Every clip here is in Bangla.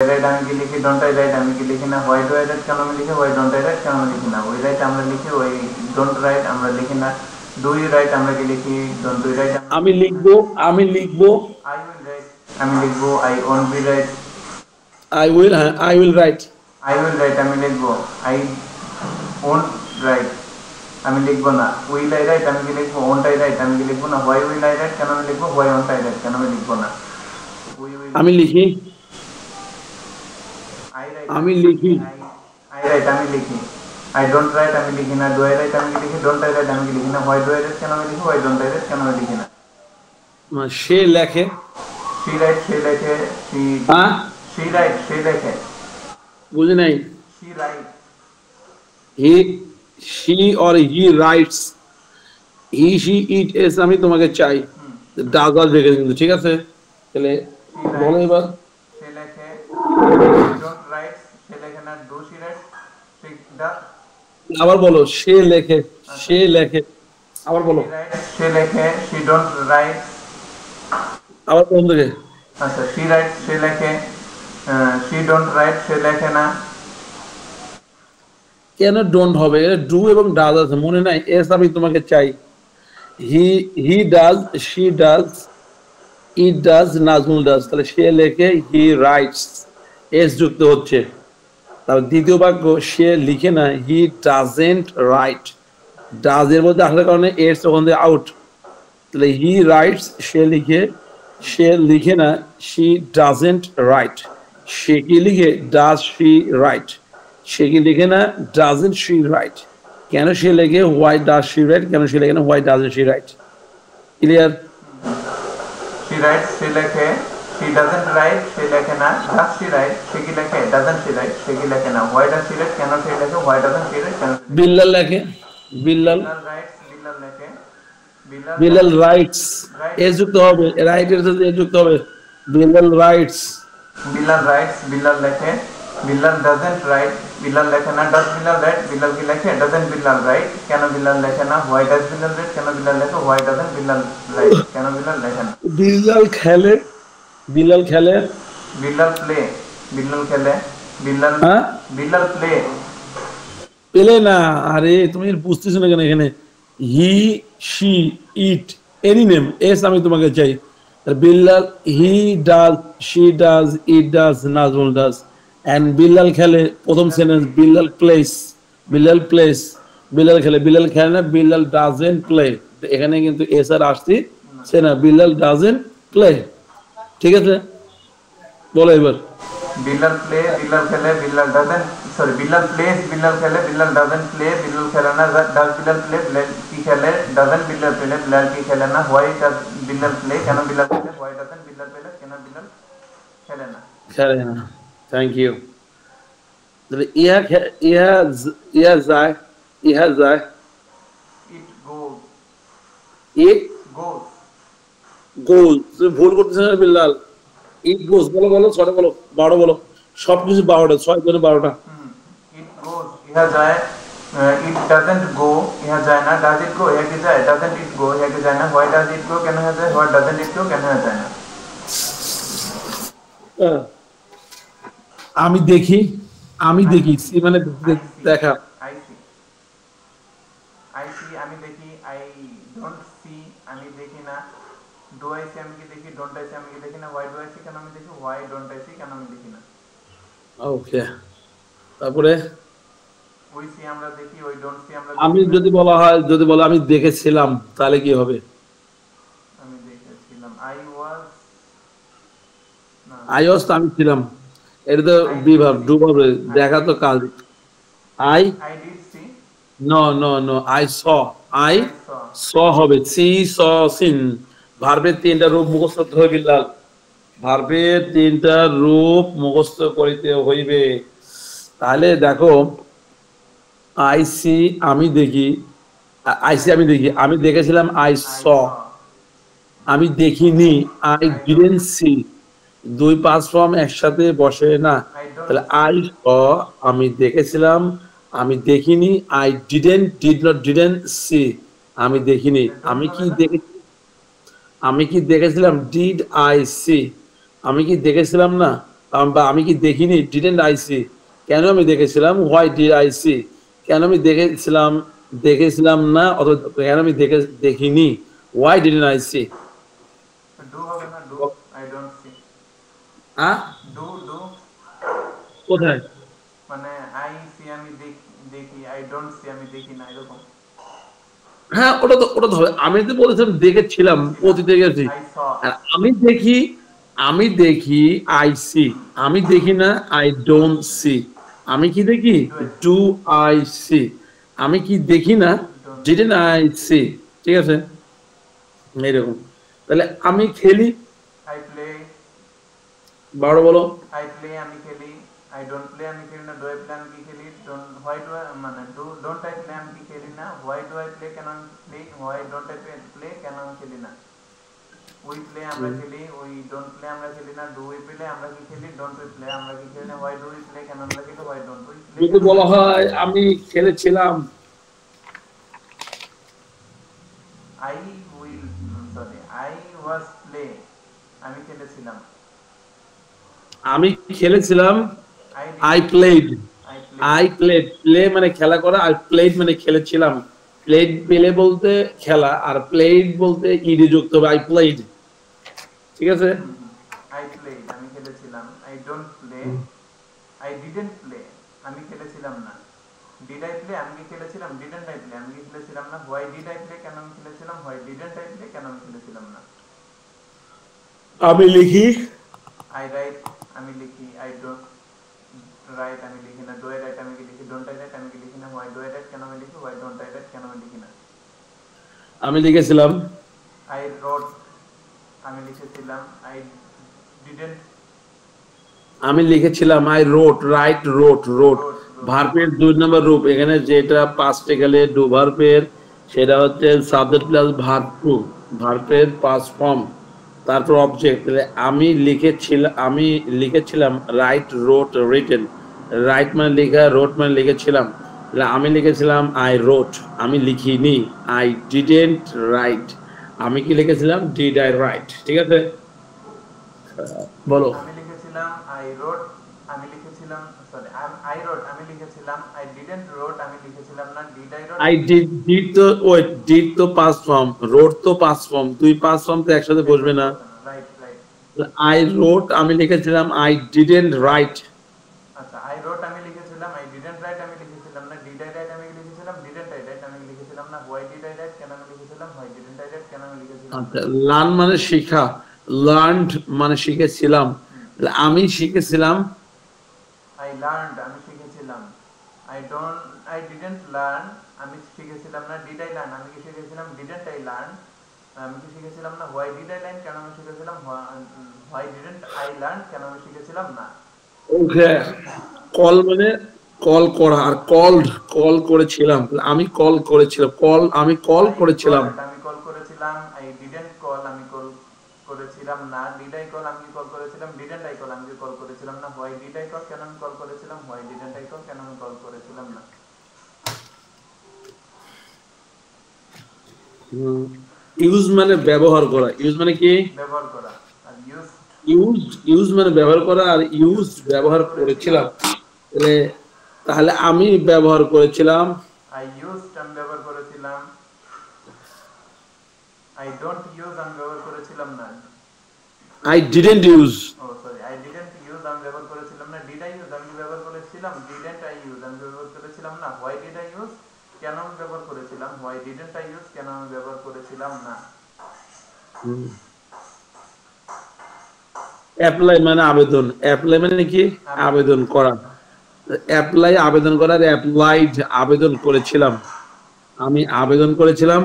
রাইট আমি কি লিখি, ডোন্ট আই রাইট আমি কি লিখি না, হোয়াই ডু আই রাইট কেন আমি লিখি, হোয়াই ডোন্ট আই রাইট কেন আমি লিখি না, ওই রাইট আমরা লিখি, ওই ডোন্ট রাইট আমরা লিখি না, ডু ইউ রাইট আমরা কি লিখি, ডোন্ট ডু রাইট আমি লিখবো, আমি লিখবো, আই উইল রাইট আমি লিখবো, I won't be write, I will, হ্যাঁ I will write, I will write আমি লিখবো, আই ওন্ট রাইট আমি লিখবো না, উইল আই রাইট আমি কি লিখবো, ওন্ট আই রাইট আমি কি লিখবো না, হোয়াই উইল আই রাইট কেন আমি লিখবো, হোয়াই ওন্ট আই রাইট কেন আমি লিখবো না, আমি লিখি, আমি লিখি, আই রাইট আমি লিখি, আই ডোন্ট রাইট আমি লিখি না, ডু আই রাইট আমি কি লিখি, ডোন্ট আই রাইট আমি কি লিখি না, হোয়াই ডু আই রাইট কেন আমি লিখি, হোয়াই ডোন্ট আই রাইট কেন আমি লিখি না, সে লেখে, শি রাইট সে লেখে, হ্যাঁ শি রাইট সে লেখে, বুঝি নাই, she right he, she or he writes, he she it is আমি তোমাকে চাই, ডাজ আর রেখে কিন্তু, ঠিক আছে তাহলে বলো এবার, সে লেখে, ডোন্ট রাইট সে লেখে না, ডু শি রাইট ঠিক দা, আবার বলো, সে লেখে, সে লেখে, আবার বলো, সে লেখে, শি ডোন্ট রাইট, আবার কোন দিকে, আচ্ছা শি রাইট সে লেখে, শি ডোন্ট রাইট সে লেখে না, কেন ডোন্ট হবে, ডু এবং ডাজ আছে মনে নাই, এস আমি তোমাকে চাই, হি does, she does, it does, Nazmul does, তাহলে সে লেখে, হি রাইটস, এস যুক্ত হচ্ছে, তার দ্বিতীয় বাক্য সে লিখে না, হি ডাজেন্ট রাইট, ডাজ এর মধ্যে আসার কারণে এস ওখান থেকে আউট, তাহলে হি রাইটস সে লিখে না, শি ডাজেন্ট রাইট, সে কি লিখে, ডাজ শি রাইট, সে কি লিখে না, ডাজেন্ট শি রাইট, কেন সে লেখে, হোয়াই ডাজ শি রাইট, কেন সে লেখে না, why doesn't she write, clear, she write সে লেখে, শি ডাজন্ট রাইট সে লেখে না, ডাজ শি রাইট সে কি লেখে, ডাজন্ট শি রাইট সে কি লেখে না, হোয়াই ডাজ শি রাইট কেন সে লেখে, হোয়াই ডাজন্ট শি রাইট কেন, বিল্লাল লেখে, বিল্লাল, রাইটস বিল্লাল লেখে, বিল্লাল রাইটস, এস যুক্ত হবে, রাইট এর সাথে এস যুক্ত হবে, বিল্লাল রাইটস, বিল্লাল রাইটস বিল্লাল লেখে, বিল্লাল ডাজন্ট রাইট বিল্লাল লেখে না, ডাজ বিল্লাল রাইট বিল্লাল কি লেখে, ডাজন্ট বিল্লাল রাইট কেন বিল্লাল লেখে না, হোয়াই ডাজ বিল্লাল রাইট কেন বিল্লাল লেখে, হোয়াই ডাজন্ট বিল্লাল রাইট কেন বিল্লাল লেখে না, বিল্লাল খেলে, বিল্লাল খেলে, বিল্লাল প্লে বিল্লাল খেলে, বিল্লাল হ্যাঁ বিল্লাল প্লে, পেলে না, আরে তুমি বুঝতেছো না কেন, এখানে he, she, it, any name, as আমি তোমাকে চাই, Billal, he does, she does, it does, Nazmul does, and Billal খেলে, প্রথম sentence, Billal plays, Billal plays, Billal খেলে, বিল্লাল খেলে না, বিল্লাল ডাজেন্ট প্লে, এখানে কিন্তু এস আর আসছি সে না, বিল্লাল ডাজেন্ট প্লে, ঠিক আছে বলো এবার, বিল্লাল প্লে বিল্লাল খেলে, Billal doesn't sorry Billal plays Billal খেলে, বিল্লাল ডাজন্ট প্লে বিল্লাল খেলে না, ডাজ বিল্লাল প্লে বিল্লাল কি খেলে, ডাজন্ট বিল্লাল প্লে বিল্লাল কি খেলে না, হোয়াই ডাজ বিল্লাল প্লে কেন বিল্লাল খেলে, হোয়াই ডাজন্ট বিল্লাল প্লে কেন বিল্লাল খেলে না, খেলে না, থ্যাংক ইউ, তাহলে ইহা যায়, ইহা যায়, ইট গোজ ইট গোজ গোল, তুমি ভুল করতেছ না বিল্লাল, ইট গোস, বলো বলো, ছটা বলো, 12 বলো, সবকিছু 12টা, 6 করে 12টা, ইট গোজ ইহা যায়, ইট ডাজন্ট গো ইহা যায় না, ডাজ ইট গো ইহা কি যায়, ডাজন্ট ইট গো ইহা কি যায় না, হোয়াই ডাজ ইট গো কেন ইহা যায়, হোয়াই ডাজন্ট ইট গো কেন ইহা যায় না, আমি দেখি, আমি দেখি, সি মানে দেখা, আই সি আই সি আমি দেখি, আই ডোন্ট সি আমি দেখি না, ডু আই সি আমি কি দেখি, ডোন্ট আই সি আমি কি দেখি না, হোয়াই ডু আই সি কেন আমি দেখি, হোয়াই ডোন্ট আই সি কেন আমি দেখি না, ওকে, তারপরে ওই সি আমরা দেখি, ওই ডোন্ট সি আমরা আমি দেখি না, যদি বলা হয়, যদি বলো আমি দেখেছিলাম, তাহলে কি হবে, আমি দেখেছিলাম, আই ওয়াজ না, আই ওয়াজ তো আমি ছিলাম, এটা তো বিভাব, ডুবাব, দেখা তো কাজ, I, I did see no no no, I saw, I I saw saw হবে, সি স সিন, ভার্বের 3টা রূপ মুখস্থ করতে হবে বিল্লাল, ভার্বের 3টা রূপ মুখস্থ করিতে হইবে, তাহলে দেখো, আই সি আমি দেখি, আই সি আমি দেখি, আমি দেখেছিলাম, আই স, আমি দেখিনি, আই ডিডন্ট সি, 2 পাঁচ ফর্ম একসাথে বসে না, তাহলে আই স আমি দেখেছিলাম, আমি দেখিনি, আই ডিডন্ট সি আমি দেখিনি, আমি কি দেখেছি, আমি কি দেখেছিলাম, ডিড আই সি আমি কি দেখেছিলাম না, বা আমি কি দেখিনি, ডিডেন্ট আই সি, কেন আমি দেখেছিলাম, হোয়াই ডিড আই সি, কেন আমি দেখেছিলাম না, অথবা কেন আমি দেখিনি, why didn't I see. Do হবে না, do, I don't see. Do do কোথায়? মানে আই সি আমি দেখি, আই ডোন্ট সি আমি দেখি না, এরকম। হ্যাঁ, ওটা তো হবে। আমি তো বলেছিলাম দেখেছিলাম, অতীতে গেছি। I saw. আর আমি দেখি আই সি, আমি দেখি না আই ডোন্ট সি। আমি কি দেখি, ডু আই সি। আমি কি দেখি না, don't see. Didn't I see. ঠিক আছে, এইরকম। তাহলে আমি খেলি, আই প্লে। বারো বলো। আই প্লে আমি খেলি। আই ডোন্ট প্লে আমি খেলি না। ডু আই প্লে আমি কি খেলি। হোয়াই ডু আই মানে ডোন্ট আই প্লে আমি কি খেলি না। হোয়াই ডু আই প্লে কেন আমি play. Why don't I play কেন আমি খেলি না। উই প্লে আমরা খেলি। উই ডোন্ট প্লে আমরা খেলি না। ডু উই প্লে আমরা কি খেলি। ডোন্ট উই প্লে আমরা কি খেলি না। হোয়াই ডু উই প্লে কেন আমরা খেলি। হোয়াই ডোন্ট উই প্লে যদি কেন আমরা বলা খেলি না। হয় আমি খেলেছিলাম, I will sorry I was play আমি খেলেছিলাম। আমি খেলেছিলাম, I I didn't play. Played. I played. I played, play মানে খেলা করা, আর প্লেড মানে খেলেছিলাম। প্লেড পেলে বলতে খেলা, আর প্লেড বলতে ইডি যুক্ত হবে, আই প্লেড। ঠিক আছে। আই প্লেড আমি খেলেছিলাম। I don't play. I didn't play আমি খেলেছিলাম না। ডিড আই প্লে আমি কি খেলেছিলাম। ডিডন্ট আই প্লে আমি কি খেলেছিলাম না। হোয়াই ডিড আই প্লে কেন আমি খেলেছিলাম। হোয়াই ডিডন্ট আই প্লে কেন আমি খেলেছিলাম না। আমি লিখি, আই রাইট আমি লিখি। আই ডোন্ট রাইট আমি লিখি না। ডু আই রাইট আমি কি লিখি। ডোন্ট আই রাইট আমি কি লিখি না। হোয়াই ডু আই রাইট কেন আমি লিখি। হোয়াই ডোন্ট আই রাইট কেন আমি লিখি না। আমি লিখেছিলাম, আই রোট আমি লিখেছিলাম। আই ডিডন্ট আমি লিখেছিলাম, আই রোট, রাইট, রোট, রোট। রোট রোট ভার্বের 2 নম্বর রূপ, এখানে যেটা পাস্টে গেলে ডু ভার্বের, সেটা হচ্ছে সাবজেক্ট প্লাস ভার্ব টু, ভার্বের পাস্ট ফর্ম, তারপর অবজেক্ট। তাহলে আমি লিখেছিলাম রাইট, রোট, রিটেন। রাইট মানে লেখা, রোট মানে লিখেছিলাম। তাহলে আমি লিখেছিলাম আই রোট, আমি লিখিনি। I didn't right. আমি কি লিখেছিলাম, ডিড আই রাইট। ঠিক আছে, বলো। আমি লিখেছিলাম। আই রোট আমি লিখেছিলাম। সরি আই রোট আমি লিখেছিলাম। আই ডিডন্ট রোট আমি লিখেছিলাম না। ডিড আই রোট আই ডিড তো ওয়েট, ডিড তো পাস্ট ফর্ম, রোড তো পাস্ট ফর্ম, দুই পাস্ট ফর্ম তো একসাথে বসবে একসাথে না। বসে না। Right right. আই রোট আমি লিখেছিলাম, আই ডিডেন্ট রাইট। আচ্ছা আই রোট আমি লিখেছিলাম। আই ডিডন্ট রাইট আমি লিখেছিলাম না। ডিড আই রাইট আমি লিখেছিলাম। ডিডন্ট আই রাইট আমি লিখেছিলাম না। হোয়াই ডিড আই রাইট কেন আমি লিখেছিলাম। হোয়াই ডিডন্ট আই রাইট কেন আমি লিখেছিলাম না। আচ্ছা, লার্ন মানে শিখা, লার্নড মানে শিখেছিলাম। তাহলে আমি শিখেছিলাম, আই লার্নড আমি শিখেছিলাম। আই ডিডন্ট লার্ন আমি শিখেছিলাম না। ডিড আই লার্ন আমি কি শিখেছিলাম। ডিডন্ট আই লার্ন আমি কি শিখেছিলাম না। হোয়াই ডিড আই লার্ন কেন আমি শিখেছিলাম। হোয়াই ডিডন্ট আই লার্ন কেন আমি শিখেছিলাম না। ওকে। কল মানে কল করা, আর কলড, কল করেছিলাম। তাহলে আমি কল করেছিলাম, আমি কল আই করেছিলাম। কল্ড আমি কল করেছিলাম। আই ডিডন্ট কল আমি কল করেছিলাম না। ডিড আই কল আমি কি কল করেছিলাম। ডিডন্ট আই কল আমি কি কল করেছিলাম না। হোয়াই ডিড আই কল কেন আমি কল করেছিলাম। হোয়াই ডিডন্ট আই কল কেন আমি কল করেছিলাম না। ইউজ মানে ব্যবহার করা, ইউজ মানে কি, ব্যবহার করা। আর ইউজ, ইউজ মানে ব্যবহার করা, আর ইউজ ব্যবহার ব্যবহার করেছিলাম। করেছিলাম। তাহলে তাহলে আমি ব্যবহার করেছিলাম, আই ইউজড আমি ব্যবহার করেছিলাম। আই ডোন্ট ইউজ আমি ব্যবহার করেছিলাম না। I didn't use. Oh sorry I didn't use আমি ব্যবহার করেছিলাম না। ডিড আই ইউজ আমি ব্যবহার করেছিলাম। ডিডন্ট আই ইউজ আমি ব্যবহার করেছিলাম না। হোয়াই ডিড আই ইউজ কেন আমি ব্যবহার করেছিলাম। হোয়াই ডিডন্ট আই ইউজ কেন আমি ব্যবহার করেছিলাম না। অ্যাপ্লাই মানে আবেদন, অ্যাপ্লাই মানে কি, আবেদন। আবেদন করা। অ্যাপ্লাই আবেদন করার, অ্যাপ্লাইড আবেদন করেছিলাম, আমি আবেদন করেছিলাম।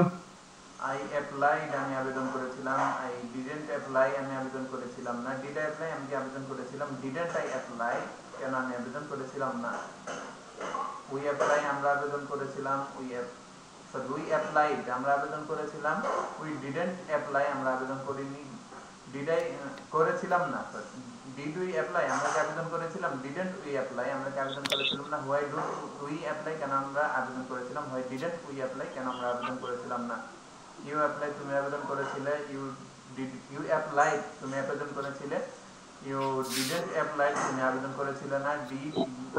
আই অ্যাপ্লাইড আমি আবেদন করেছিলাম। আই ডিডন্ট অ্যাপ্লাই আমি আবেদন করেছিলাম না। ডিড আই অ্যাপ্লাই আমি কি আবেদন করেছিলাম। ডিডন্ট আই অ্যাপ্লাই কেন আমি আবেদন করেছিলাম না। উই অ্যাপ্লাই আমরা আবেদন করেছিলাম। উই অ্যাপ্লাইড আমরা আবেদন করেছিলাম। উই ডিডন্ট অ্যাপ্লাই আমরা আবেদন করিনি। ডিড আই করেছিলাম না। ডিড উই অ্যাপ্লাই আমরা কি আবেদন করেছিলাম। ডিডন্ট উই অ্যাপ্লাই আমরা কি আবেদন করেছিলাম না। হোয়াই ডু উই অ্যাপ্লাই কেন আমরা আবেদন করেছিলাম। হোয়াই ডিডন্ট উই অ্যাপ্লাই কেন আমরা আবেদন করেছিলাম না। ইউ অ্যাপ্লাই তুমি আবেদন করেছিলে। ইউ অ্যাপ্লাই তুমি আবেদন করেছিলে। ইউ ডিডন্ট অ্যাপ্লাই তুমি আবেদন করেছিলে না, ডিড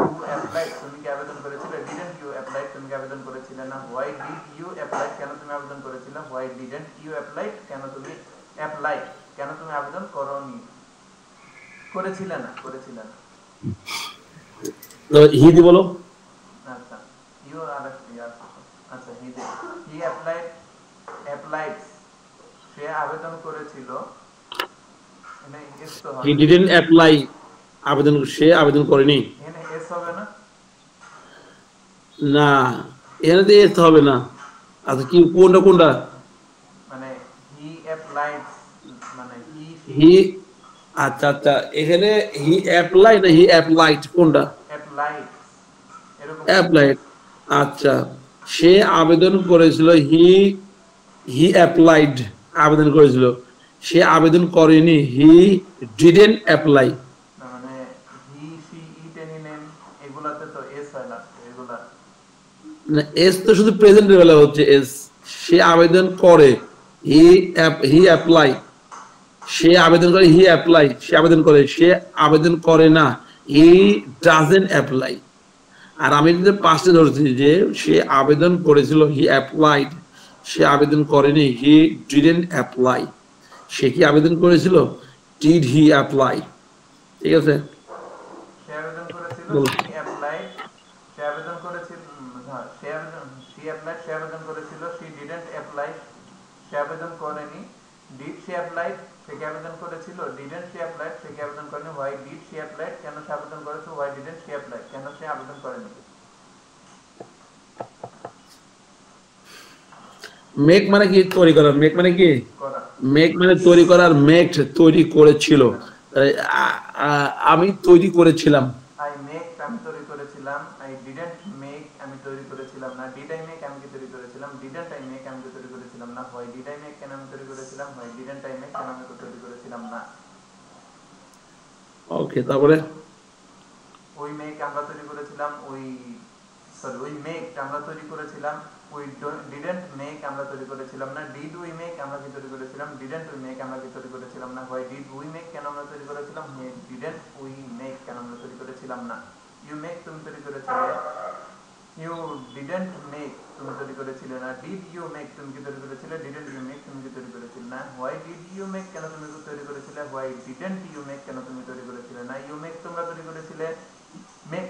ইউ অ্যাপ্লাই তুমি কি আবেদন করেছিলে, ডিডন্ট ইউ অ্যাপ্লাই তুমি কি আবেদন করেছিলে না, হোয়াই ডিড ইউ অ্যাপ্লাই কেন তুমি আবেদন করেছিলে, হোয়াই ডিডন্ট ইউ অ্যাপ্লাই কেন তুমি অ্যাপ্লাই কেন তুমি আবেদন করোনি, করেছিলে না, করেছিলে না। তো হি দি বলো। আচ্ছা ইউ আর আচ্ছা হি অ্যাপ্লাইড অ্যাপ্লাইড সে আবেদন করেছিল, এখানে এস তো হি হবে ডিডন্ট অ্যাপ্লাই আবেদন সে আবেদন করেনি, এখানে এস হবে না, না এখানে তো এস হবে না। আচ্ছা কি কোনটা কোনটা, মানে হি অ্যাপ্লাইড মানে হি আচ্ছা আচ্ছা এখানে হি অ্যাপ্লাই না হি অ্যাপ্লাইড কোনটা, অ্যাপ্লাইড এরকম অ্যাপ্লাইড। আচ্ছা সে আবেদন করেছিল, হি হি অ্যাপ্লাইড আবেদন করেছিল, সে আবেদন করেনি, হি ডিডন্ট অ্যাপ্লাই। না, মানে he she it any name এগুলাতে তো এস হয় না এগুলা, না এস তো শুধু প্রেজেন্টের বেলা হচ্ছে এস, সে আবেদন করে, হি হি অ্যাপ্লাই, সে আবেদন করে, হি অ্যাপ্লাই সে আবেদন করে, সে আবেদন করে না, হি ডাজন্ট অ্যাপ্লাই। আর আমি যদি পাঁচটা ধরছি যে সে আবেদন করেছিল, হি অ্যাপ্লাইড, সে আবেদন করেনি, হি ডিডন্ট অ্যাপ্লাই। সে কি আবেদন করেছিল, ডিড হি অ্যাপ্লাই। ঠিক আছে সে আবেদন করেছিল, বলো। সি অ্যাপ্লাইড সে আবেদন করেছিল, হ্যাঁ সে আবেদন সি অ্যাপ্লাইড সে আবেদন করেছিল, সি ডিডন্ট অ্যাপ্লাই সে আবেদন করেনি, ডিড সি অ্যাপ্লাইড সে কি আবেদন করেছিল, ডিডন্ট সি অ্যাপ্লাইড সে কি আবেদন করেনি, হোয়াই ডিড সি অ্যাপ্লাইড কেন সে আবেদন করেছে, হোয়াই ডিডন্ট সি অ্যাপ্লাই কেন সে আবেদন করেনি। মেক মানে কি, তৈরি করা, মেক মানে কি, করা, মেক মানে তৈরি করার, মেক তৈরি করেছিল, আমি তৈরি করেছিলাম। আই মেক আমি তৈরি করেছিলাম, আই ডিডন্ট মেক আমি তৈরি করেছিলাম না, ডিড আই মেক আমি কি তৈরি করেছিলাম, ডিডন্ট আই মেক আমি কি তৈরি করেছিলাম না, হোয়াই ডিড আই মেক কেন আমি তৈরি করেছিলাম, হোয়াই ডিডন্ট আই মেক কেন আমি তৈরি করেছিলাম না। ওকে তারপরে ওই মেক আমরা তৈরি করেছিলাম, ওই মেক আমরা তৈরি করেছিলাম, উই ডিডন্ট মেক আমরা তৈরি করেছিলাম না, ডিড উই মেক আমরা কি তৈরি করেছিলাম, ডিডন্ট উই মেক আমরা কি তৈরি করেছিলাম না, হোয়াই ডিড উই মেক কেন আমরা তৈরি করেছিলাম, ডিডন্ট উই মেক কেন আমরা তৈরি করেছিলাম না। ইউ মেক তুমি তৈরি করেছিলে, ইউ ডিডন্ট মেক তুমি তৈরি করেছিলে না, ডিড ইউ মেক তুমি কি তৈরি করেছিলে, ডিডন্ট ইউ মেক তুমি কি তৈরি করেছিলে না, হোয়াই ডিড ইউ মেক কেন তুমি তৈরি করেছিলে, হোয়াই ডিডন্ট ইউ মেক কেন তুমি তৈরি করেছিলে না। ইউ মেক তোমরা তৈরি করেছিলে, মেক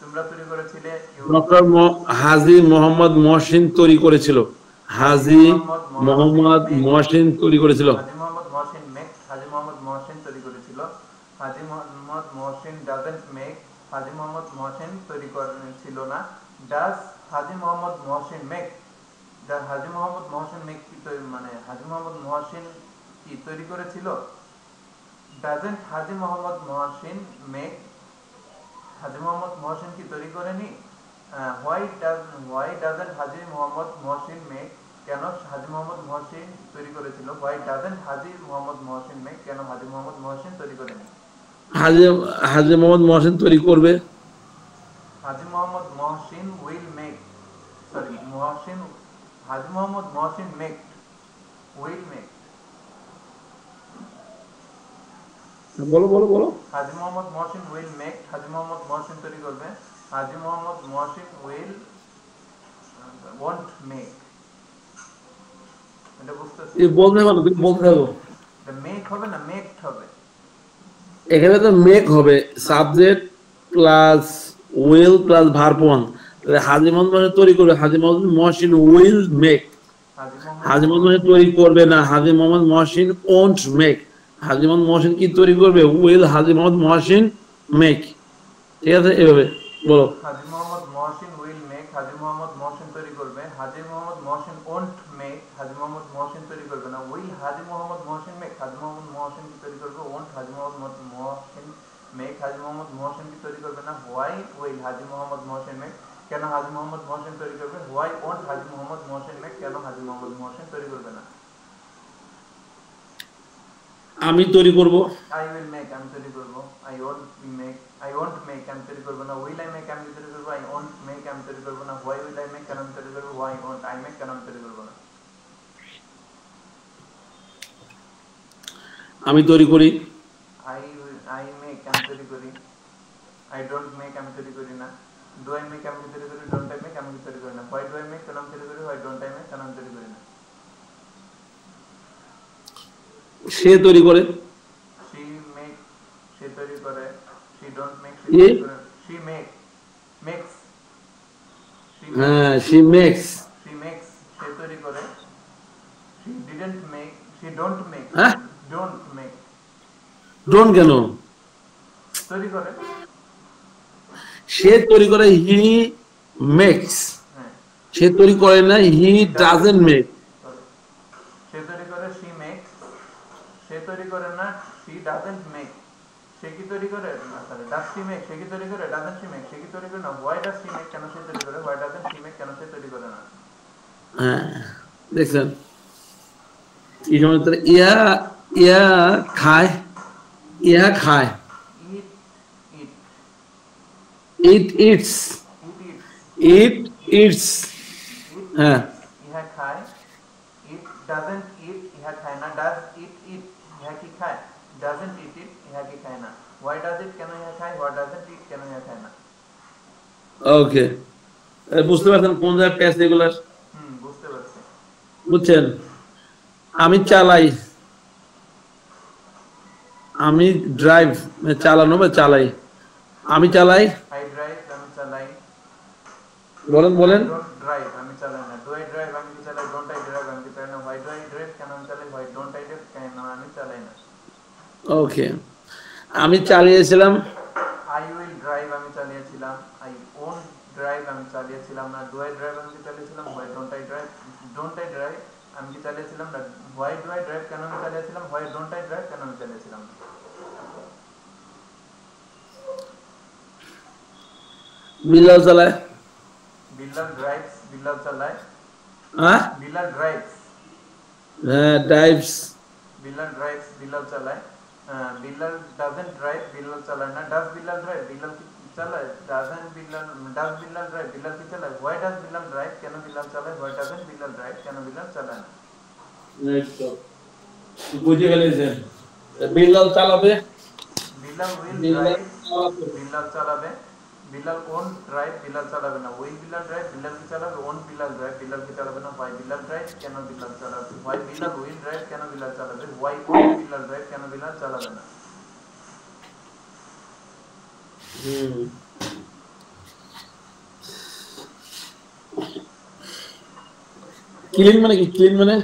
তোমরা তৈরি করেছিলে, ডক্টর হাজী মোহাম্মদ মহসিন তৈরি করেছিল, হাজী মোহাম্মদ মহসিন তৈরি করেছিল, হাজী মোহাম্মদ মহসিন মেক হাজী মোহাম্মদ মহসিন তৈরি করেছিল, হাজী মোহাম্মদ মহসিন ডাজন্ট মেক হাজী মোহাম্মদ মহসিন তৈরি করেছিল না, does Haji Mohammad Mohsin make Haji Mohammad Mohsin make কি মানে হাজী মোহাম্মদ মহসিন কি তৈরি করেছিল, ডাজন্ট হাজী মোহাম্মদ মহসিন মেক হাজী মোহাম্মদ মহসিন কি তৈরি করেনি, why doesn't Haji Mohammad Mohsin make কেন হাজী মোহাম্মদ মহসিন তৈরি করেছিল, why doesn't Haji Mohammad Mohsin make কেন হাজী মোহাম্মদ মহসিন তৈরি করেনি। হাজী হাজী মোহাম্মদ মহসিন তৈরি করবে, Haji Mohammad Mohsin will make Haji Mohammad Mohsin make will make, বলো বলো বলো। হাজী মোহাম্মদ মহসিন উইল মেক হাজী মোহাম্মদ মহসিন তৈরি করবে, Haji Mohammad Mohsin will won't make, এটা বুঝতেছি, এই বলতে পারো, তুমি বলতে থাকো। মেক হবে না মেকড হবে, এখানে তো মেক হবে, subject plus will plus verb one, তাহলে হাজী মোহাম্মদ মহসিন তৈরি করবে, হাজী মোহাম্মদ মহসিন উইল মেক, হাজী মোহাম্মদ মহসিন তৈরি করবে না, হাজী মোহাম্মদ মহসিন ওন্ট মেক, হাজী মোহাম্মদ মহসিন কি তৈরি করবে, উইল হাজী মোহাম্মদ মহসিন মেক। ঠিক আছে এভাবে বলো। হাজী মোহাম্মদ মহসিন উইল মেক হাজী মোহাম্মদ মহসিন তৈরি করবে, হাজী মোহাম্মদ মহসিন ওন্ট মেক হাজী মোহাম্মদ মহসিন তৈরি করবে না, উইল হাজী মোহাম্মদ মহসিন মেক হাজী মোহাম্মদ মহসিন কি তৈরি করবে, ওন্ট হাজী মোহাম্মদ মহসিন মেক হাজী মোহাম্মদ মহসিন কি তৈরি করবে না, why will Haji Mohammad Mohsin make কেন হাজী মোহাম্মদ মহসিন তৈরি করবে, why won't Haji Mohammad Mohsin make কেন হাজী মোহাম্মদ মহসিন তৈরি করবে না। আমি তৈরি করব, আই উইল মেক আমি তৈরি করব, আই ওন্ট মেক আমি তৈরি করব না, উইল আই মেক আমি তৈরি করব, আই ওন্ট মেক আমি তৈরি করব না, হোয়াই উইল আই মেক কেন আমি তৈরি করব, হোয়াই ওন্ট আই মেক কেন আমি তৈরি করব না। আমি তৈরি করি, I don't make আমি তৈরি করি না। Do I make আমি কি তৈরি করি, don't I make আমি কি তৈরি করি না। Why do I make কেন আমি তৈরি করি, why don't I make কেন আমি তৈরি করি না। সে তৈরি করে। She make সে তৈরি করে। She don't make সে এ তৈরি করে। She makes হ্যাঁ, she makes she makes সে তৈরি করে। She didn't make she don't make হ্যাঁ don't make ডোন্ট কেন, তৈরি করে। সে তৈরি করে, হি মেক্স, হ্যাঁ সে তৈরি করে না, হি ডাজন্ট মেক। sorry, সে তৈরি করে, she makes সে তৈরি করে না, she doesn't make সে কি তৈরি করে, সরি does she make সে কি তৈরি করে, doesn't she make সে কি তৈরি করে না, why does she make কেন সে তৈরি করে, why doesn't she make কেন সে তৈরি করে না। হ্যাঁ দেখছেন, এই সময় ইয়া ইয়া খায়, ইয়া খায়, eat eat it it's, eat eats it it's, eat হ্যাঁ ইহা খায়, it doesn't eat ইহা খায় না, does it eat ইহা কি খায়, doesn't eat it ইহা কি খায় না, why does it কেন ইহা খায়, what doesn't it কেন ইহা খায় না। ওকে, বুঝতে পারছেন কোন জায়গায় প্যাচ এগুলার, বুঝতে পারছি। বুঝছেন। আমি চালাই, আমি ড্রাইভ, চালানো বা চালাই, আমি চালাই, I drive আমি চালাই, বলেন বলেন। don't drive আমি চালাই না, do I drive আমি কি চালাই, don't I drive আমি কি চালাই না, why do I drive কেন আমি চালাই, why don't I drive কেন আমি চালাই না। ওকে, আমি চালিয়েছিলাম, I will drive আমি চালিয়েছিলাম, I won't drive আমি চালিয়েছিলাম না, do I drive আমি কি চালিয়েছিলাম, why don't I drive don't I drive আমি কি চালিয়েছিলাম না, why do I drive কেন আমি চালিয়েছিলাম, why don't I drive কেন আমি চালিয়েছিলাম না। বিল্লাল চালায়, বিল্লাল drives বিল্লাল চালায়, হ্যাঁ Billal drives drives, Billal drives Billal চালায়, বিল্লাল doesn't drive বিল্লাল চালায় না, does বিল্লাল drive বিল্লাল কি চালায়, doesn't Billal does Billal drive Billal কি চালায়, why does বিল্লাল drive কেন বিল্লাল চালায়, why doesn't বিল্লাল drive কেন বিল্লাল চালায় না। বুঝে ফেলেছেন, বিল্লাল চালাবে, বিল্লাল will বিল্লাল drive চালাবে, বিল্লাল চালাবে, বিল্লাল won't drive বিল্লাল চালাবে না, will বিল্লাল drive বিল্লাল কি চালাবে, won't বিল্লাল drive বিল্লাল কি চালাবে না, why বিল্লাল drive কেন বিল্লাল চালাবে, why বিল্লাল will drive কেন বিল্লাল চালাবে, why won't বিল্লাল drive কেন বিল্লাল চালাবে না। ক্লিন মানে কি, ক্লিন মানে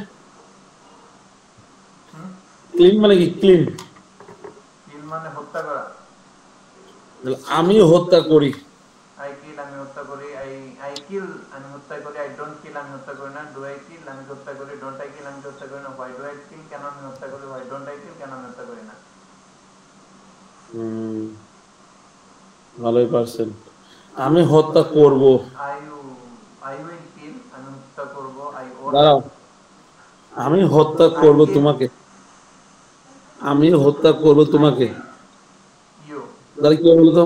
ক্লিন মানে কি, ক্লিন কিল মানে হত্যা করা। আমি হত্যা করি, আই কিল আমি হত্যা করি, আই কিল আমি হত্যা করি, আই ডোন্ট কিল আমি হত্যা করি না, ডু আই কিল আমি হত্যা করি, ডোন্ট আই কিল আমি হত্যা করি না, হোয়াই ডু আই কিল কেন আমি হত্যা করি, হোয়াই ডোন্ট আই কিল কেন আমি হত্যা করি না। ভালোই পারছেন। আমি হত্যা করব, আই উইল কিল আমি হত্যা করব, আই ওন দাঁড়াও, আমি হত্যা করব তোমাকে, আমি হত্যা করব তোমাকে, ইউ তাহলে কি বলতো,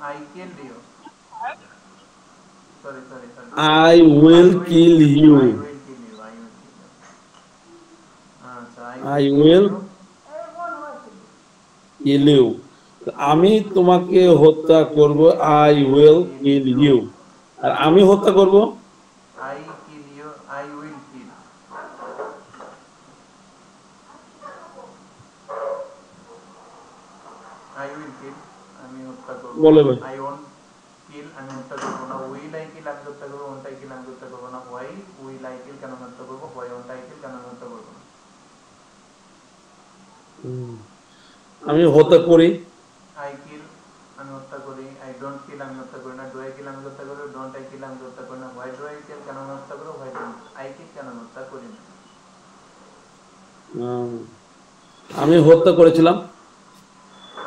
I kill you, sorry sorry sorry, I will kill you, I will kill you, I will kill you, আচ্ছা আই উইল কিল ইউ, আমি তোমাকে হত্যা করব, আই উইল কিল ইউ, আর আমি হত্যা করব, I kill you, I will kill, I will kill আমি হত্যা করব, বলে ভাই। আই ওন্ট কিল আমি হত্যা করব না, উইল আই কিল আমি হত্যা করব, ওন্ট আই কিল আমি হত্যা করব না, হোয়াই উইল আই কিল কেন আমি হত্যা করব, হোয়াই ওন্ট আই কিল কেন আমি হত্যা করব না। আমি হত্যা করি, আই কিল আমি হত্যা করি, আই ডোন্ট কিল আমি হত্যা করি না, ডু আই কিল আমি হত্যা করি, ডোন্ট আই কিল আমি হত্যা করি না, হোয়াই ডু আই কিল কেন আমি হত্যা করব, হোয়াই ডোন্ট আই কিল কেন আমি হত্যা করি না। আমি হত্যা করেছিলাম,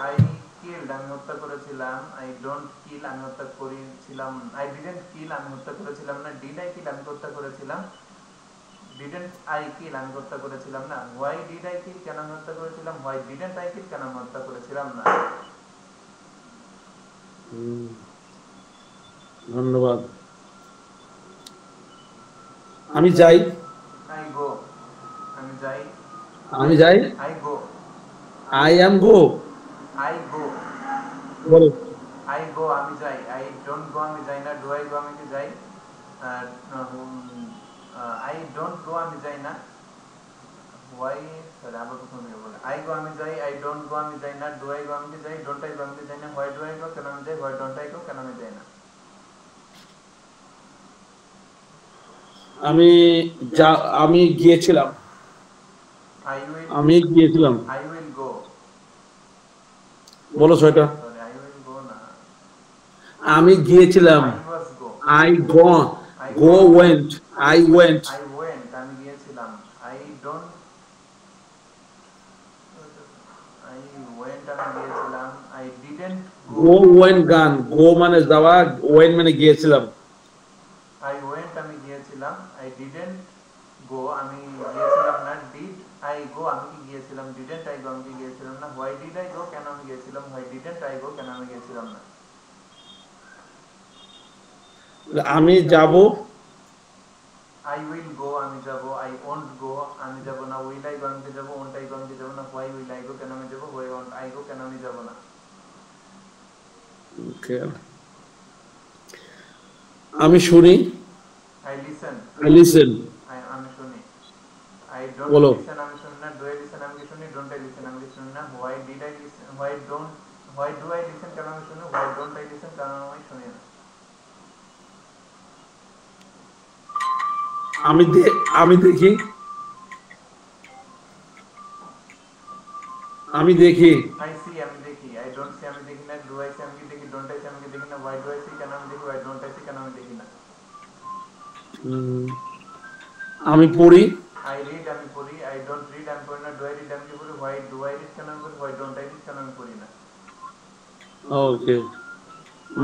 আই কিলড আমি হত্যা করেছিলাম, আই ডোন্ট কিল আমি হত্যা করেছিলাম, আই ডিডন্ট কিল আমি হত্যা করেছিলাম না, ডিড আই কিল আমি হত্যা করেছিলাম, ডিডন্ট আই কিল আমি হত্যা করেছিলাম না, হোয়াই ডিড আই কিল কেন আমি হত্যা করেছিলাম, হোয়াই ডিডন্ট আই কিল কেন আমি হত্যা করেছিলাম না। ধন্যবাদ। আমি যাই, আই গো আমি যাই, আমি যাই, I go I am go, I go বলো, I go আমি যাই, I don't go আমি যাই না, do I go আমি কি যাই, I don't go আমি যাই না, why sorry আবার প্রথম থেকে বলে, I go আমি যাই, I don't go আমি যাই না, do I go আমি কি যাই, don't I go আমি কি যাই না, why do I go কেন আমি যাই, why don't I go কেন আমি যাই না। আমি আমি গিয়েছিলাম, I will আমি গিয়েছিলাম, I will go, বলো ছয়টা। sorry I will go না, আমি গিয়েছিলাম, I was go, I go, I go went, I went, I went আমি গিয়েছিলাম, I don't I went আমি গিয়েছিলাম, I didn't go went গান, go মানে যাওয়া, went মানে গিয়েছিলাম। I went আমি গিয়েছিলাম, I didn't go আমি গিয়েছিলাম না, did I go আমি কি গিয়েছিলাম, didn't I go আমি কি গিয়েছিলাম না, why did I go কেন আমি গিয়েছিলাম, why didn't I go কেন আমি গিয়েছিলাম না। আমি যাব, I will go আমি যাব, I won't go আমি যাব না, will I go আমি কি যাব, won't I go আমি কি যাব না, why will I go কেন আমি যাব, why won't I go কেন আমি যাব না। ওকে, আমি শুনি, I listen I listen, আমি শুনি, I don't বলো। listen আমি শুনি না, do I listen আমি কি শুনি, don't I listen আমি কি শুনি না, why did I listen, why do I listen কেন আমি শুনি, why don't I listen কেন আমি শুনি না। আমি দেখি, আমি দেখি, I see আমি দেখি, I don't see আমি দেখি না, do I see আমি কি দেখি, don't I see আমি কি দেখি না, why do I see কেন আমি দেখি, why don't I see কেন আমি দেখি না। আমি পড়ি, I read আমি পড়ি, I don't read আমি পড়ি না, do I read আমি কি পড়ি, why do I read কেন আমি পড়ি, why don't I read কেন আমি পড়ি না। ওকে,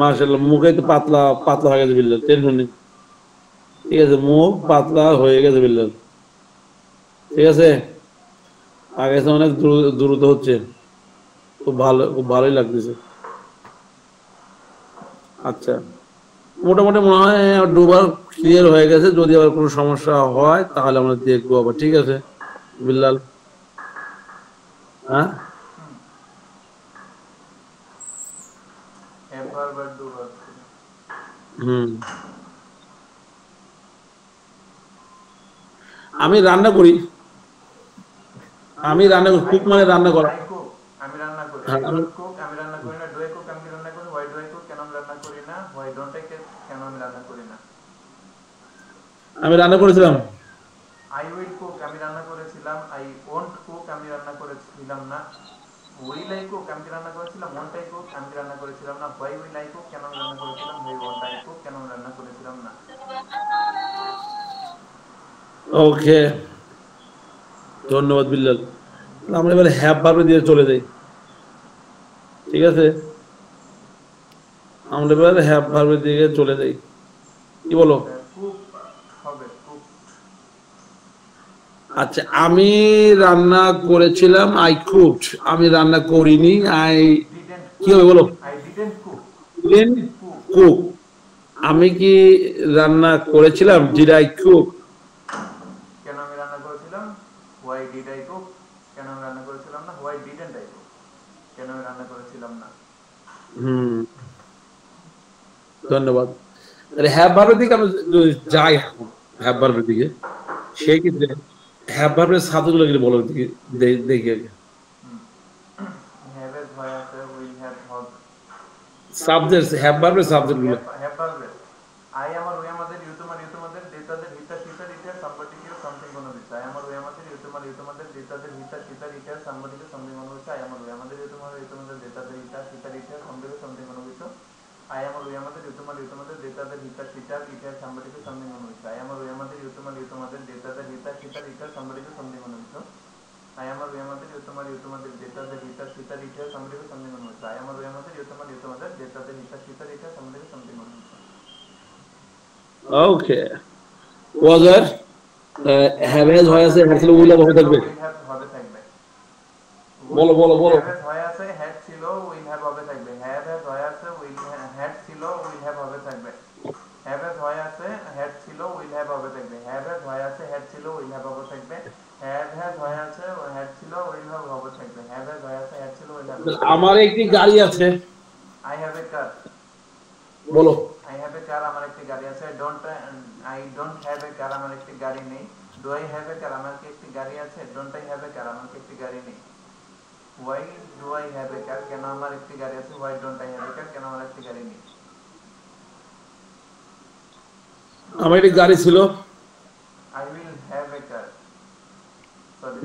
মাশাআল্লাহ, মুখে তো পাতলা পাতলা হয়ে গেছে বিল্লাল, টেনশন নেই, ঠিক আছে, মুখ পাতলা হয়ে গেছে বিল্লাল, ঠিক আছে, আগে তো অনেক দ্রুত হচ্ছে, খুব ভালো, খুব ভালোই লাগতেছে। আচ্ছা, মোটামুটি মনে হয় দুবার ক্লিয়ার হয়ে গেছে, যদি আবার কোনো সমস্যা হয় তাহলে আমরা দেখবো আবার, ঠিক আছে বিল্লাল, হ্যাঁ। have verb R do verb হুম, আমি রান্না করি, আমি রান্না করি, কুক মানে রান্না করা। I cook আমি রান্না করি, I হ্যাঁ, don't cook আমি রান্না করি না, do I cook আমি কি রান্না করি, why do I cook কেন আমি রান্না করি না, why don't I cook কেন আমি রান্না করি না। আমি রান্না করেছিলাম, I will cook আমি রান্না করেছিলাম, I won't cook আমি রান্না করেছিলাম না, will I cook আমি কি রান্না করেছিলাম, won't I cook আমি কি রান্না করেছিলাম না, why will I cook কেন আমি রান্না করেছিলাম, why won't I cook কেন আমি রান্না করেছিলাম না। ওকে, ধন্যবাদ বিল্লাল। আমরা এবার হ্যাপ ভার্বে দিয়ে চলে যাই, ঠিক আছে, আমরা এবার হ্যাপ ভার্বের দিকে চলে যাই, কি বলো। কুক হবে কুক, আচ্ছা, আমি রান্না করেছিলাম, আই কুকড, আমি রান্না করিনি, আই, didn't কি হবে বলো, I didn't cook cook cook, আমি কি রান্না করেছিলাম, ডিড আই কুক, কেন আমি রান্না করেছিলাম, why did I cook কেন আমি রান্না করেছিলাম না, why didn't I cook কেন আমি রান্না করেছিলাম না। হুম, ধন্যবাদ। তাহলে হ্যাভ ভার্বের দিকে আমরা যদি যাই, এখন হ্যাভ ভার্বের দিকে, সেই ক্ষেত্রে হ্যাভ ভার্বের সাবজেক্টগুলো কি বলো, দেখি দেখি আগে। have as হয় আছে, will have হবে, সাবজেক্ট, হ্যাভ ভার্বের সাবজেক্টগুলো। have verb I আমার ওই আমাদের ইউ তোমাদের দে তাদের হিতা শীতার ইটার সাম্বাটি কেউ সামথিং কোনো কিছু, I আমার ওই আমাদের ইউ তোমাদের দে তাদের হিতা শীতার ইটার সাম্বাটি কেউ সামথিং কোনো কিছু, I আমার ওই আমাদের ইউ তোমাদের দে তাদের হিতা শীতার ইটার সামথিং কোনো কিছু, I আমার ওই আমাদের ইউ তোমাদের দে তাদের হিতা শীতার ইটার সাম্বাটি কেউ সামথিং কোনো কিছু, I আমার ওই আমাদের ইউ তোমাদের দে তাদের হিতা শীতার ইটার সাম্বাটি কেউ সামথিং কোনো কিছু, I আমার ওই আমাদের ইউ তোমাদের দে তাদের হিতা শীতার ইটার সাম্বাটি কেউ সামথিং কোনো কিছু, I আমার ওই আমাদের ইউ তোমাদের দে তাদের হিতা শীতার ইটার সাম্বাটি কেউ সামথিং কোনো কিছু। ওকে, ওয়াজার হ্যাভ হ্যাজ হয় আছে, হ্যাড ছিল, উইল হবে থাকবে, উইল হ্যাভ হবে থাকবে, বলো বলো বলো। হ্যাভ হ্যাজ হয় আছে, হ্যাড ছিল, উইল হ্যাভ হবে থাকবে, হ্যাভ হ্যাজ হয় আছে, উইল হ্যাড ছিল, উইল হ্যাভ হবে থাকবে, হ্যাভ হ্যাজ হয় আছে, হ্যাড ছিল, উইল হ্যাভ হবে থাকবে, হ্যাভ হ্যাজ হয় আছে, হ্যাড ছিল, উইল হ্যাভ হবে থাকবে, হ্যাভ হ্যাজ হয় আছে, হ্যাড ছিল, উইল হ্যাভ হবে থাকবে, হ্যাভ হ্যাজ হয় আছে, হ্যাড ছিল, উইল হ্যাভ হবে থাকবে। আমার একটি গাড়ি আছে, I have a car বলো। I have a car আমার একটি গাড়ি আছে। I don't have a car আমার একটি গাড়ি নেই। Do I have a car আমার কি একটি গাড়ি আছে? Don't I have a car আমার কি একটি গাড়ি নেই। Why do I have a car কেন আমার একটি গাড়ি আছে? Why don't I have a car কেন আমার একটি গাড়ি নেই। আমার একটি গাড়ি ছিল। I will have a car. Sorry.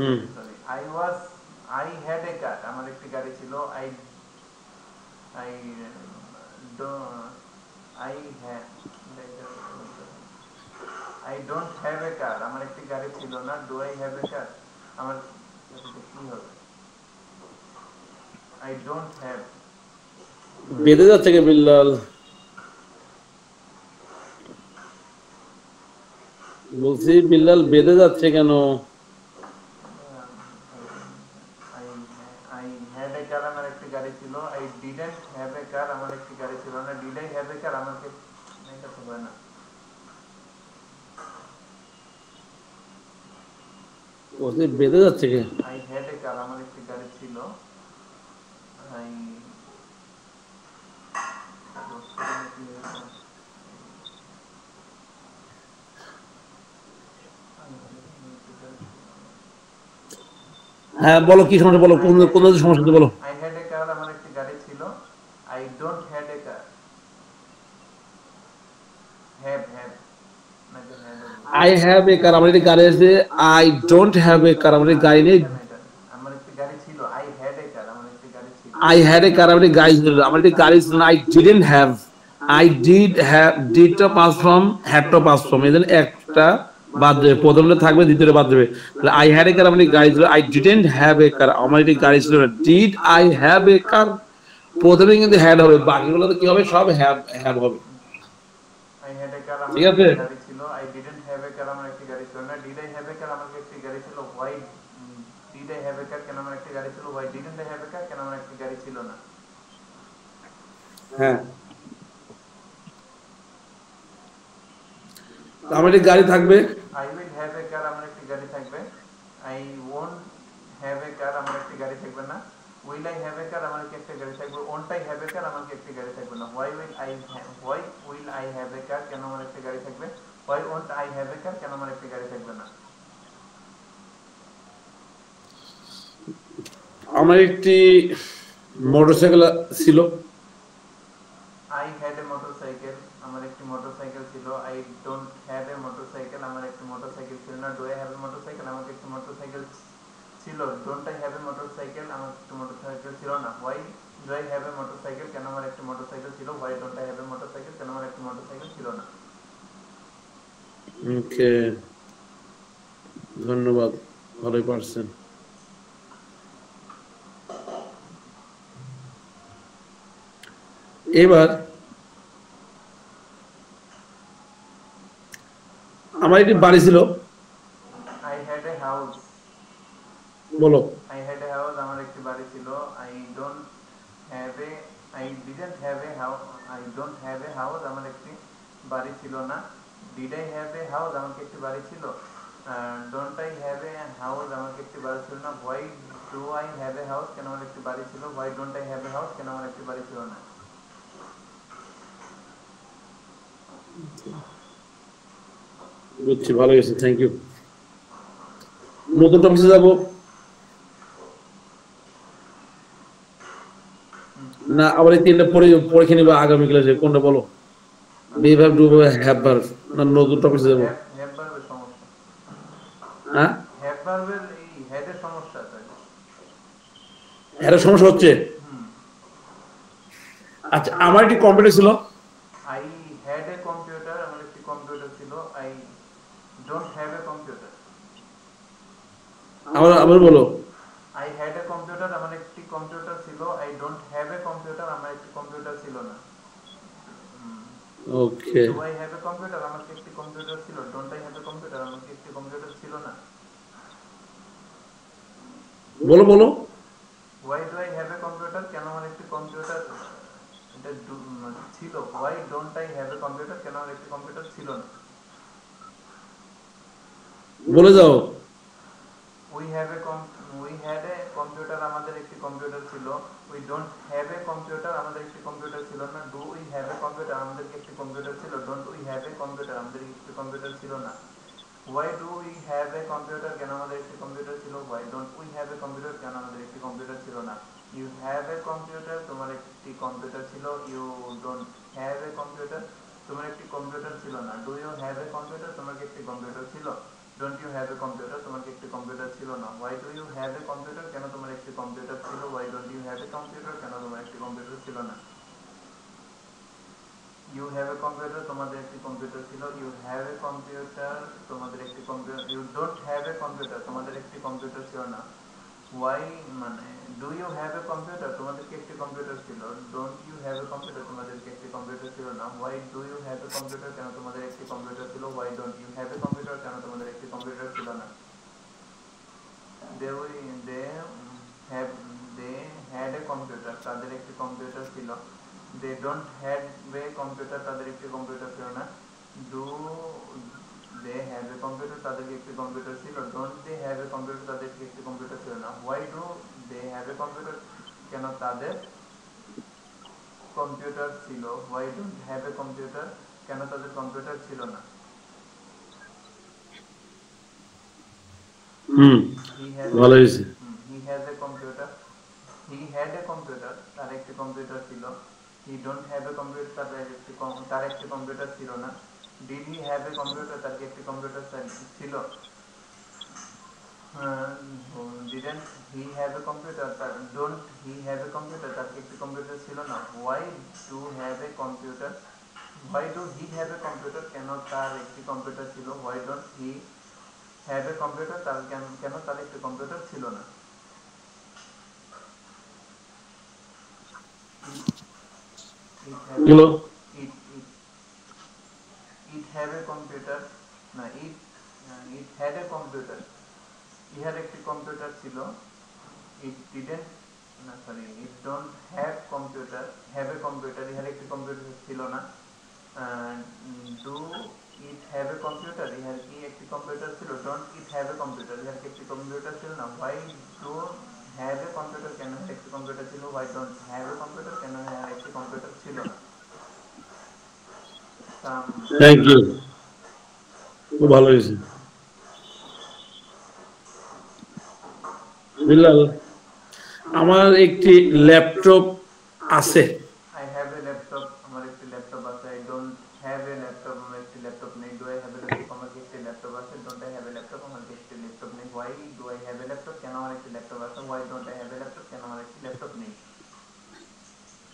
I had a car আমার একটি গাড়ি ছিল। I don't I have I don't have a car আমার একটি গাড়ি ছিল না। Do I have a car আমার কি হবে? I don't have বেঁধে যাচ্ছে কে বিল্লাল? বলছি বিল্লাল বেঁধে যাচ্ছে কেন? I had a car আমার একটি গাড়ি ছিল। I didn't have a car আমার একটি গাড়ি ছিল না। Did I have a car আমাকে এটা তো হয় না। বলছি বেঁধে যাচ্ছে কে? I had a car আমার একটি গাড়ি ছিল। I হ্যাঁ বলো কি সমস্যা, বলো কোন কোন সমস্যা বলো। I had a car আমার একটি গাড়ি ছিল। I don't had a car have I have a car আমার একটি গাড়ি আছে। I don't have a car আমার একটি গাড়ি নেই। আমার একটি গাড়ি ছিল। I had a car আমার একটি গাড়ি ছিল। I had a car আমার একটি গাড়ি ছিল। আমার একটি গাড়ি ছিল না। I didn't have, I did have, did টা পাস ফ্রম, had টা পাস ফ্রম, এদের একটা বাদ দেবে, প্রথমটা থাকবে দ্বিতীয়টা বাদ দেবে। তাহলে I had a car আমার একটি গাড়ি ছিল। I didn't have a car আমার একটি গাড়ি ছিল না। Did I have a car প্রথমে কিন্তু had হবে, বাকিগুলো তো কি হবে, সব have হবে। I had a car আমার ঠিক আছে। একটি গাড়ি ছিল। I didn't have a car আমার একটি গাড়ি ছিল না। Did I have a car আমার একটি গাড়ি ছিল। Why did I have a car কেন আমার একটি গাড়ি ছিল। Why didn't I have a car কেন আমার একটি গাড়ি ছিল না। হ্যাঁ আমার একটি গাড়ি থাকবে। I will have a car আমার একটি গাড়ি থাকবে। I won't have a car আমার একটি গাড়ি থাকবে না। Will I have a car আমার কি একটি গাড়ি থাকবে। Won't I have a car আমার কি একটি গাড়ি থাকবে না। Why will I have a car কেন আমার একটি গাড়ি থাকবে। Why won't I have a car কেন আমার একটি গাড়ি থাকবে না। আমার একটি মোটরসাইকেল ছিল। I had a motorcycle আমার একটি মোটরসাইকেল ছিল। I don't have a motorcycle আমার একটি মোটরসাইকেল ছিল না। Do I have a motorcycle আমার একটি মোটরসাইকেল ছিল। Don't I have a motorcycle আমার একটি মোটরসাইকেল ছিল না। Why do I have a motorcycle কেন আমার একটি মোটরসাইকেল ছিল। Why don't I have a motorcycle কেন আমার একটি মোটরসাইকেল ছিল না। ওকে ধন্যবাদ, ভালোই পারছেন। এবার আমার একটি বাড়ি ছিল। I had a house বলো। I had a house আমার একটি বাড়ি ছিল। I don't have a I didn't have a house I don't have a house আমার একটি বাড়ি ছিল না। Did I have a house আমার কি একটি বাড়ি ছিল। Don't I have a house আমার কি একটি বাড়ি ছিল না। Why do I have a house কেন আমার একটি বাড়ি ছিল। Why don't I have a house কেন আমার একটি বাড়ি ছিল না। বুঝছি, ভালো গেছে, থ্যাংক ইউ। নতুন টপিকে যাব না, আবার এই তিনটা পরীক্ষা নিব আগামী ক্লাসে, কোনটা বলো। Be verb, do verb, have verb, না নতুন টপিকে যাব। হ্যাভ ভার্বের সমস্যা। হ্যাঁ হ্যাভ ভার্বের এই হেড এর সমস্যা আছে। এর সমস্যা হচ্ছে। আচ্ছা আমার একটি কম্পিউটার ছিল। I had a computer আমার একটি কম্পিউটার ছিল। I don't have a computer আবার বলো। I had a computer আমার একটি কম্পিউটার ছিল। I don't have a computer আমার একটি কম্পিউটার ছিল না। ওকে। Do I have a computer আমার কি একটি কম্পিউটার ছিল। Don't I have a computer আমার কি একটি কম্পিউটার ছিল না। বলো বলো। Why do I have a computer কেন আমার একটি কম্পিউটার এটা ছিল। Why don't I have a computer কেন আমার একটি কম্পিউটার ছিল না। বলে যাও। We had a computer আমাদের একটি কম্পিউটার ছিল। We we don't have a computer, আমাদের একটি কম্পিউটার ছিল না। Do we have a computer, আমাদের একটি কম্পিউটার ছিল। Don't we have a computer, আমাদের একটি কম্পিউটার ছিল না। Why do we have a computer, কেন আমাদের একটি কম্পিউটার ছিল। Why don't we have a computer, কেন আমাদের একটি কম্পিউটার ছিল না। ইউ হ্যাভ এ কম্পিউটার, তোমার একটি কম্পিউটার ছিল। You don't have a computer, তোমার একটি কম্পিউটার ছিল না। Do you have a computer, তোমার কি একটি কম্পিউটার ছিল। Don't you have a computer, তোমার কি একটি কম্পিউটার ছিল না। Why do you have a computer, কেন তোমার একটি কম্পিউটার ছিল। Why don't you have a computer, কেন তোমার একটি কম্পিউটার ছিল না। ইউ হ্যাভ এ কম্পিউটার, তোমাদের একটি কম্পিউটার ছিল। ইউ হ্যাভ এ কম্পিউটার, তোমাদের একটি computer. You don't have a computer, তোমাদের একটি কম্পিউটার ছিল না। ওয়াই মানে do you have a computer, তোমাদের কি একটি কম্পিউটার ছিল। Don't you have a computer, তোমাদের কি একটি কম্পিউটার ছিল না। Why do you have a computer, কেন তোমাদের একটি কম্পিউটার ছিল। Why don't you have a computer, কেন তোমাদের একটি কম্পিউটার ছিল না। They have they had a computer, তাদের একটি কম্পিউটার ছিল। They don't have a computer, তাদের একটি কম্পিউটার ছিল না। Do they have a computer, তাদের একটি কম্পিউটার ছিল। Don't they have a computer, তাদের একটি কম্পিউটার ছিল না। Why do they have a computer, কেন তাদের কম্পিউটার ছিল। Why don't have a computer, কেন তাদের কম্পিউটার ছিল না। ভালো হয়েছে। He has a computer, he had a computer, তার একটি কম্পিউটার ছিল। He don't have a computer, তার একটি কম্পিউটার ছিল না। Did he have a computer, তার কি একটি কম্পিউটার ছিল। Didn't he have a computer, don't he have a computer, তার কি একটি কম্পিউটার ছিল না। Why do have a computer, why do he have a computer, কেন তার একটি কম্পিউটার ছিল। Why don't he have a computer, তার কেন তার একটি কম্পিউটার ছিল না। এগুলো ইট ইট হ্যাভ এ কম্পিউটার, না ইট হ্যাড এ কম্পিউটার, ইহার একটি কম্পিউটার ছিল। ইট ডিডেন্ট না sorry it don't have computer, have a computer, ইহার একটি কম্পিউটার ছিল না। Do it have a computer, ইহার কি একটি কম্পিউটার ছিল। Don't it have a computer, ইহার কি একটি কম্পিউটার ছিল না। Why do have a computer, কেন ইহার একটি কম্পিউটার ছিল। Why don't have a computer, কেন ইহার একটি কম্পিউটার ছিল না। থ্যাংক ইউ, খুব ভালো হয়েছে। বিল্লাল, আমার একটি ল্যাপটপ আছে। আই হ্যাভ এ ল্যাপটপ, আমার একটি ল্যাপটপ আছে। I don't have a laptop, আমার একটি ল্যাপটপ নেই। Do I have a laptop, আমার কি একটি ল্যাপটপ আছে। Don't I have a laptop, আমার কি একটি ল্যাপটপ নেই। Why do I have a laptop, কেন আমার একটি ল্যাপটপ আছে। Why don't I have a laptop, কেন আমার একটি ল্যাপটপ নেই।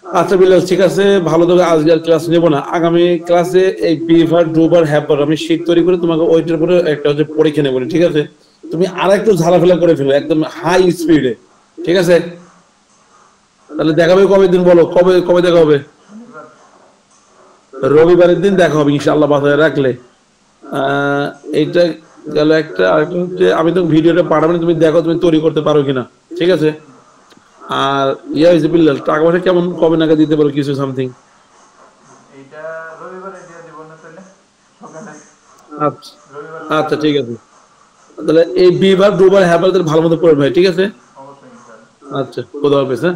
আচ্ছা বিল্লাল, ঠিক আছে, ভালো করে আজকে আর ক্লাস নেবো না। আগামী ক্লাসে এই বিভার ডুবার হ্যাপার আমি শীট তৈরি করে তোমাকে ওইটার উপরে একটা হচ্ছে পরীক্ষা নেবো, ঠিক আছে। তুমি আর একটু ঝালাফেলা করে ফেলো একদম হাই স্পিডে, ঠিক আছে। তাহলে দেখাবে কবে দিন বলো, কবে কবে দেখা হবে। রবিবারের দিন দেখা হবে ইনশাআল্লাহ, বাসায় রাখলে। এইটা গেল একটা। আরেকটা হচ্ছে আমি তো ভিডিওটা পাঠাবো, তুমি দেখো তুমি তৈরি করতে পারো কিনা, ঠিক আছে। আর ইয়া হয়েছে বিল্লাল, টাকা পয়সা কেমন কবে নাগাদ দিতে পারো কিছু সামথিং। এইটা রবিবারে দিয়ে দিব না তাহলে সকালে। আচ্ছা রবিবার আচ্ছা ঠিক আছে। তাহলে এই বিবার দুবার হ্যাপার ভালো মতো পড়বে ভাই, ঠিক আছে। অবশ্যই ইনশাআল্লাহ। আচ্ছা, খোদা হাফেজ, হ্যাঁ।